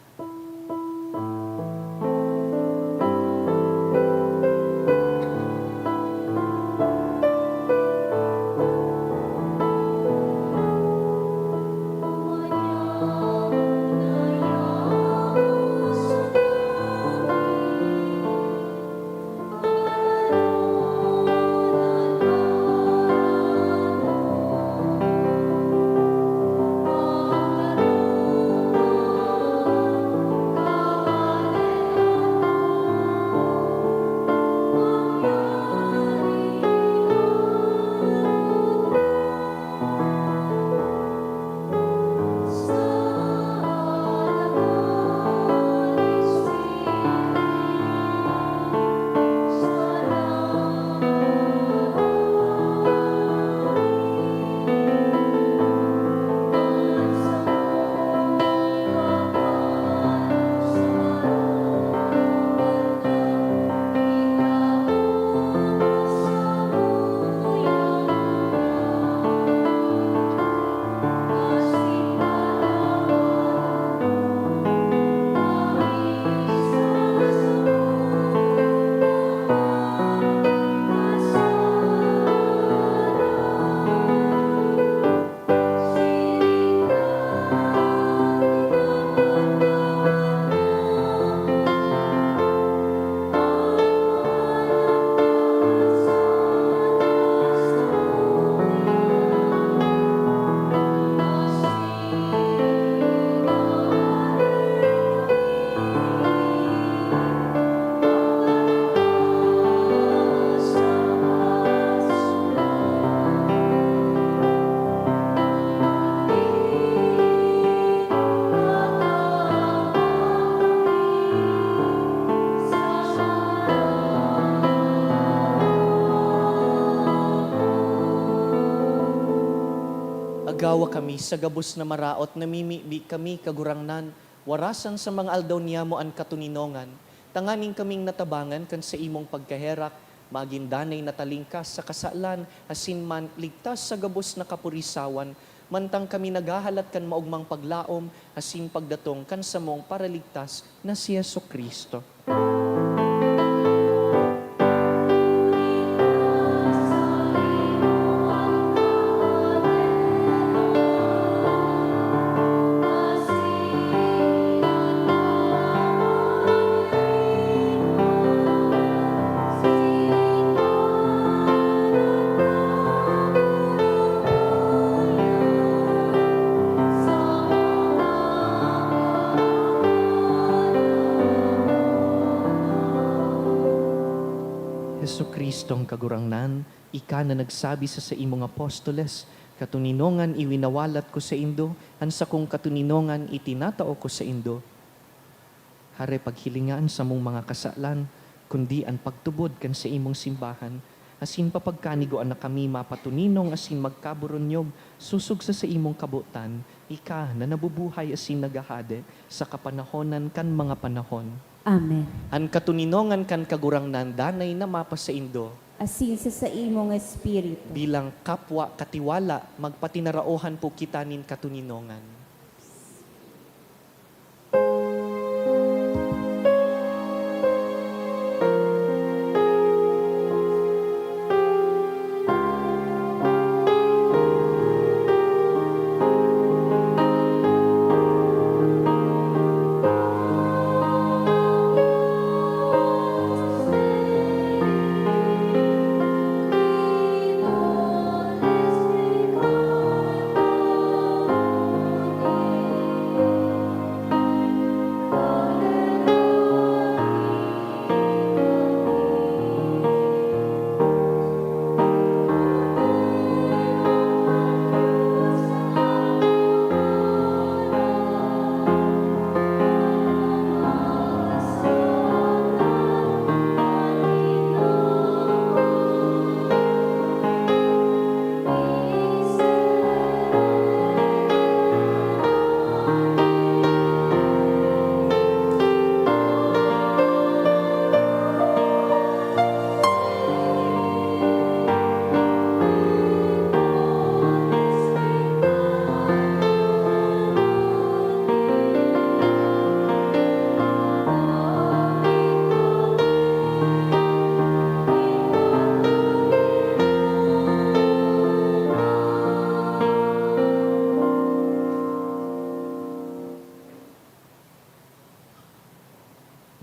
Agawa kami sa gabos na maraot, namimibi kami kagurangnan, warasan sa mga aldaw niya mo an katuninongan, tanganing kaming natabangan kan sa imong pagkaherak, magindanay na talingkas sa kasalan, asin man ligtas sa gabos na kapurisawan, mantang kami naghahalat kan maugmang paglaom, asin pagdatong kan sa mong paraligtas na si Yesu Kristo. Kristong kagurangnan, ika na nagsabi sa imong apostoles, katuninongan iwinawalat ko sa Indo, ansa kong katuninongan itinatao ko sa Indo. Hare paghilingaan sa mong mga kasalan, kundi ang pagtubod kan sa imong simbahan, asin papagkanigoan na kami mapatuninong asin magkaburonyog, susug sa imong kabutan, ika na nabubuhay asin nagahade sa kapanahonan kan mga panahon. Amen. An katuninongan kan kagurangnan danay na mapa sa Indo, Asin sa imong espiritu. bilang kapwa katiwala, magpatinaraohan po kita nin katuninongan.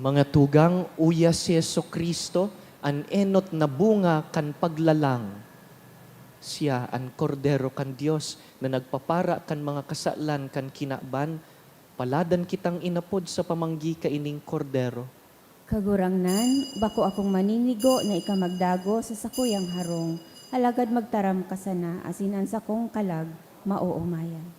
Mga tugang, uya si Kristo, an enot na bunga kan paglalang. Siya an kordero kan Dios na nagpapara kan mga kasalan kan kinaban, paladan kitang inapod sa pamanggi kaining kordero. Kagurangnan, bako akong maninigo na ikamagdago sa sakuyang harong, alagad magtaram ka sana, asinan sa kong kalag, mauumayan.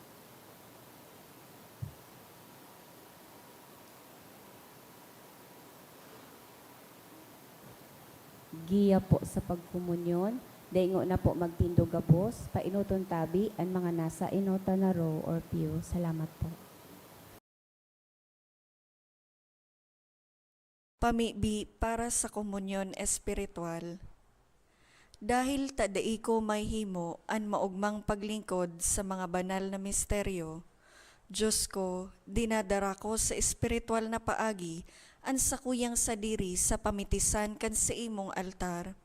Giya po sa pagkumunyon, daingo na po magtindog gabos, painuton tabi, ang mga nasa inota na row or pew. Salamat po. Pamibi para sa komunyon espiritual. Dahil tadai ko may himo an maugmang paglingkod sa mga banal na misteryo, Diyos ko, dinadara ko sa espiritual na paagi an sakuyang sadiri sa pamitisan kan sa imong altar.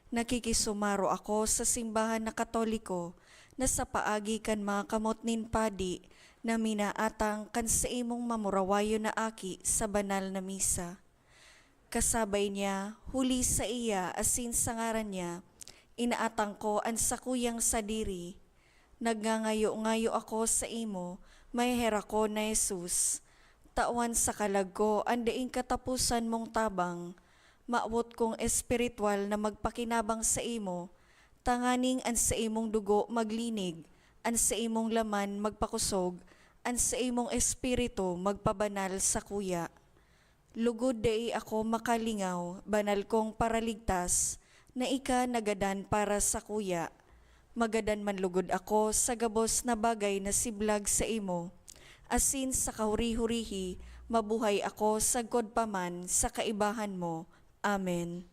Nakikisumaro ako sa simbahan na Katoliko na sa paagi kan mga kamot nin padi na minaatang kan sa imong mamurawayo na aki sa banal na misa. Kasabay niya, huli sa iya asin sa ngaran niya, inaatang ko ang sakuyang sadiri. Nagngangayo-ngayo ako sa imo, may hera ko na Jesus. Tawan sa kalag ko, andaing katapusan mong tabang, maawot kong espiritual na magpakinabang sa imo, tanganing an sa imong dugo maglinig, an sa imong laman magpakusog, an sa imong espiritu magpabanal sa kuya. Lugod dai ako makalingaw, banal kong paraligtas, na ika nagadan para sa kuya. Magadan man lugod ako sa gabos na bagay na siblag sa imo. Asin sa kahuri-hurihi, mabuhay ako sagkod paman sa kaibahan mo. Amen.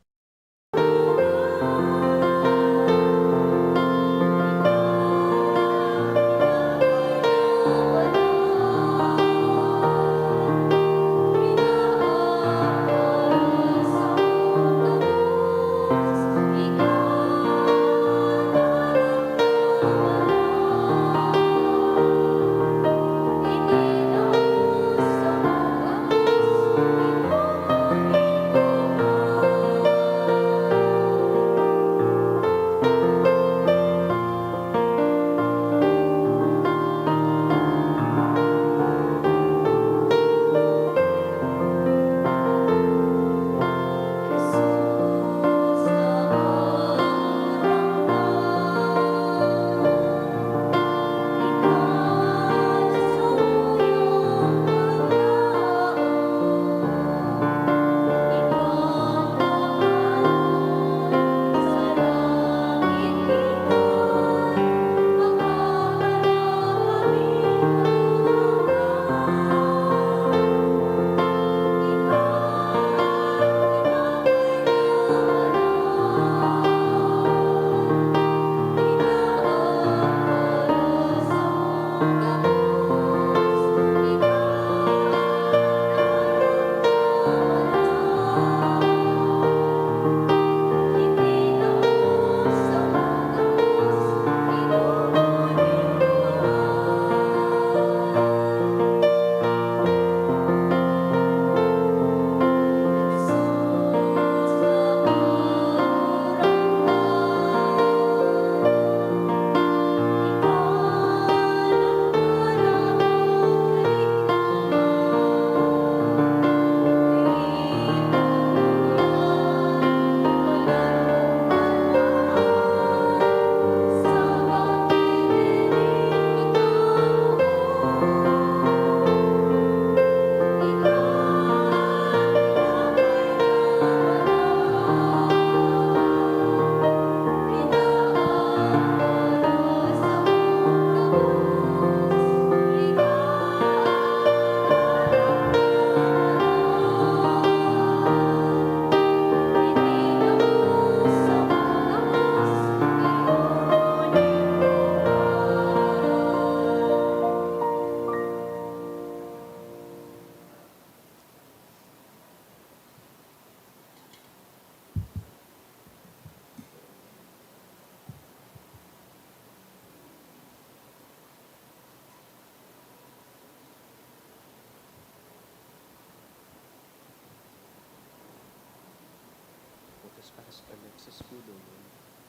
Lord,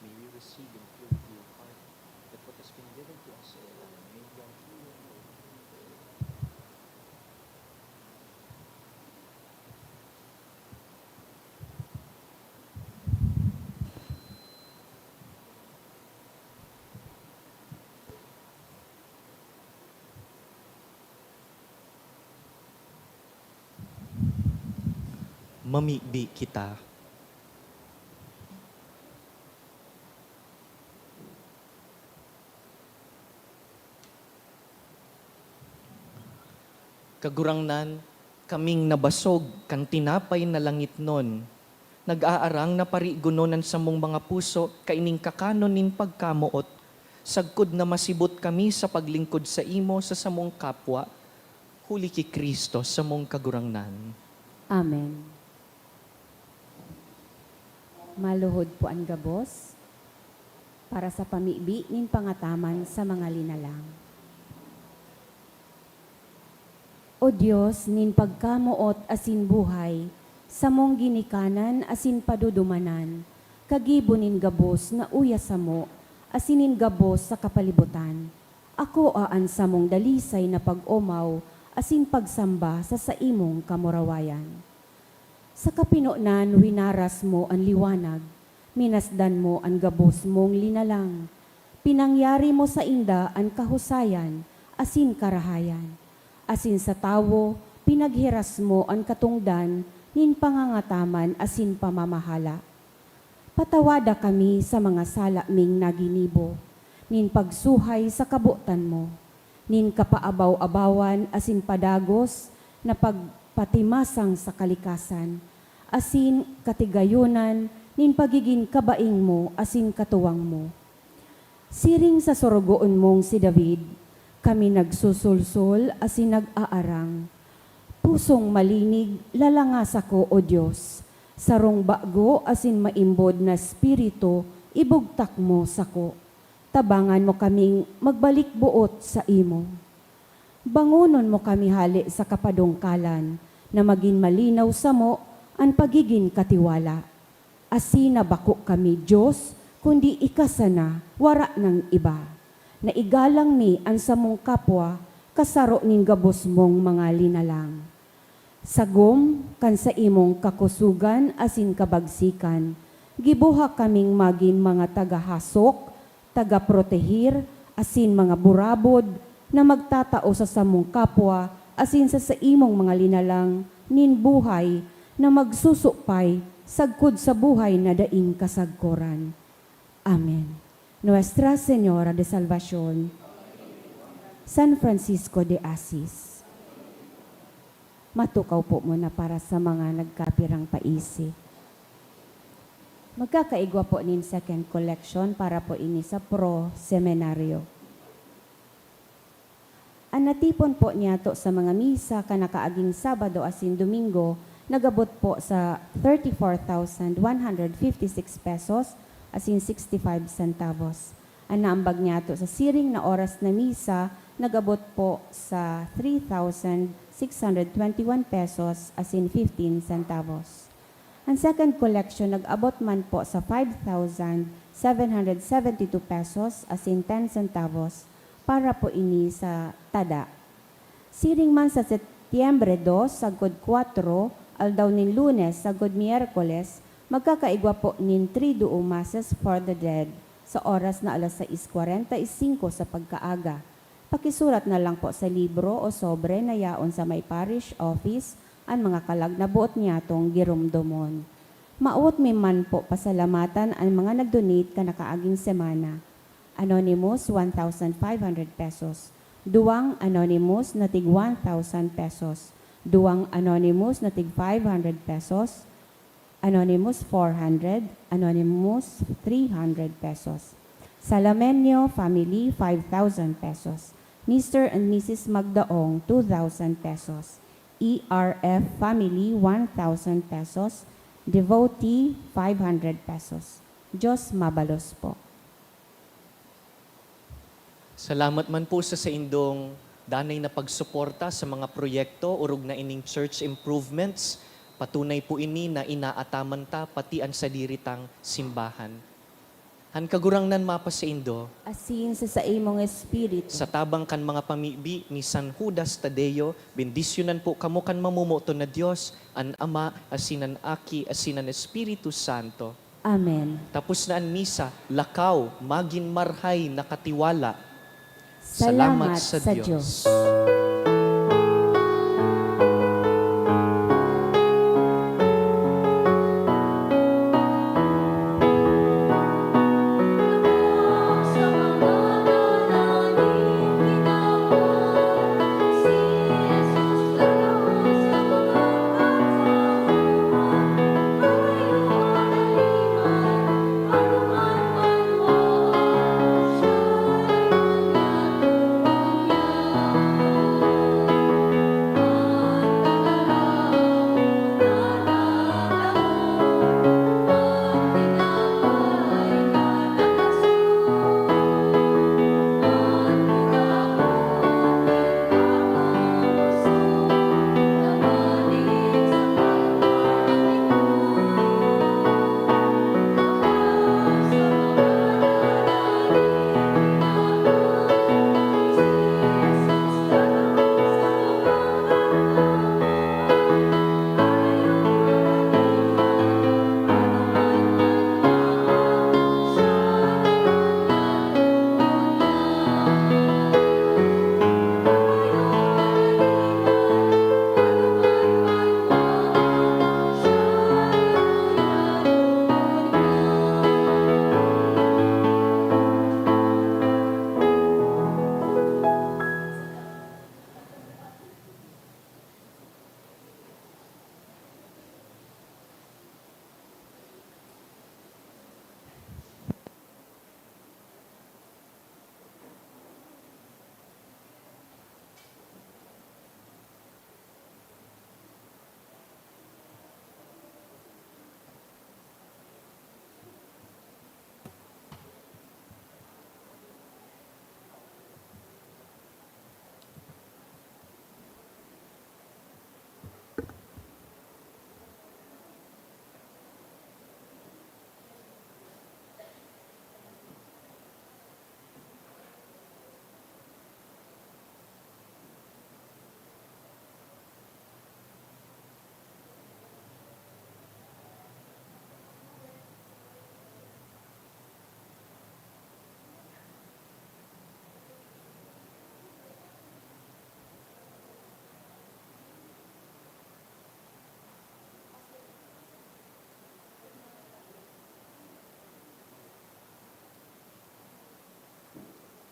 may we receive in purity of heart that what has been given to us, O God, may be our true and holy. Mamibi kita. Kagurangnan, kaming nabasog, kan tinapay na langit nun. Nag-aarang na parigunonan sa mong mga puso, kaining kakanon nin pagkamuot. Sagkod na masibot kami sa paglingkod sa imo sa samong kapwa. Huli ki Kristo sa mong kagurangnan. Amen. Maluhod po ang gabos para sa pamibi nin pangataman sa mga linalang. O Diyos, nin pagkamuot asin buhay, sa mong ginikanan asin padudumanan, kagibo nin gabos na uya sa mo, asinin gabos sa kapalibutan. Ako aan sa mong dalisay na pag-umaw, asin pagsamba sa imong kamurawayan. Sa kapinunan, winaras mo ang liwanag, minasdan mo ang gabos mong linalang, pinangyari mo sa inda ang kahusayan, asin karahayan. Asin sa tawo, pinaghiras mo ang katungdan, nin pangangataman asin pamamahala. Patawada kami sa mga sala ming naginibo, nin pagsuhay sa kabutan mo, nin kapaabaw-abawan asin padagos na pagpatimasang sa kalikasan, asin katigayunan nin pagiging kabaing mo asin katuwang mo. Siring sa sorogoon mong si David, kami nagsusulsul asin nag-aarang. Pusong malinig, lalangas ako, O Diyos. Sarong bago asin maimbod na spirito, ibugtak mo sako. Tabangan mo kaming magbalik buot sa imo. Bangunon mo kami hali sa kapadungkalan, na maging malinaw sa mo ang pagiging katiwala. Asin na bako kami, Diyos, kundi ikasana, wara ng iba. Na igalang mi ang samong kapwa, kasaro ning gabos mong mga linalang. Sagom kan sa imong kakusugan asin kabagsikan, gibuha kaming maging mga tagahasok, tagaprotehir, asin mga burabod, na magtatao sa samong kapwa, asin sa imong mga linalang, nin buhay, na magsusupay, sagkod sa buhay na daing kasagkoran. Amen. Nuestra Señora de Salvación, San Francisco de Assis. Matukaw po muna para sa mga nagkapirang paisi. Magkakaigwa po nin second collection para po ini sa pro-seminaryo. Ang natipon po niyato sa mga misa kanakaaging Sabado asin Domingo, nagabot po sa 34,156 pesos asin 65 centavos. Ang naambag niyato sa siring na oras na misa, nagabot po sa 3,621 pesos asin 15 centavos. Ang second collection nag-abot man po sa 5,772 pesos asin 10 centavos para po ini sa tada. Siring man sa Setyembre 2, sagod 4, aldaw nin Lunes, sagod Miyerkules, magkakaigwa po nin 3 masses for the dead sa oras na alas 6:45 sa pagkaaga. Pakisulat na lang po sa libro o sobre na yaon sa may parish office ang mga kalag na buot niyatong girumdomon. Maot mi man po pasalamatan ang mga nag-donate kanakaaging semana. Anonymous, 1,500 pesos. Duwang Anonymous na tig 1,000 pesos. Duwang Anonymous na tig 500 pesos. Anonymous 400, Anonymous 300 pesos. Salamenyo Family 5,000 pesos. Mr. and Mrs. Magdaong 2,000 pesos. ERF Family 1,000 pesos. Devotee 500 pesos. Diyos mabalos po. Salamat man po sa indong danay na pagsuporta sa mga proyekto urog na ining church improvements Patunay po ini na inaataman ta pati an sadiritang simbahan. Han kagurangnan mapa sa Indo, asin sa imong espiritu. sa tabang kan mga pamibi ni San Judas Tadeo, bendisyonan po kamo kan mamumuto na Dios, an Ama, asinan Aki, asinan Espiritu Santo. Amen. Tapos na ang misa, lakaw, magin marhay, nakatiwala. Salamat sa Diyos.